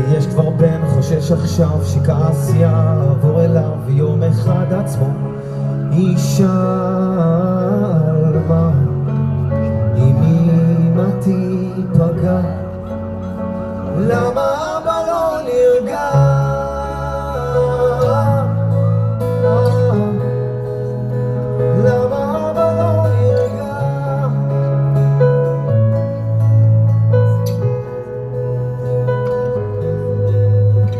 ויש כבר בן חושש עכשיו שכעס יעבור אליו ויום אחד עצמו ישאל מה אם אמא תיפגע, למה אבא לא נרגע, למה אבא לא נרגע.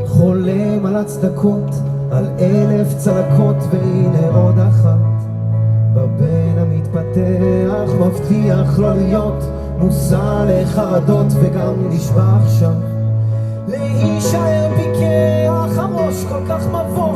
חולם על הצדקות, על 1000 צלקות, והנה עוד אחת. בבן המתפתח מבטיח לא להיות מושא לחרדות, וגם נשבע עכשיו להישאר פיקח, הראש כל כך מבוא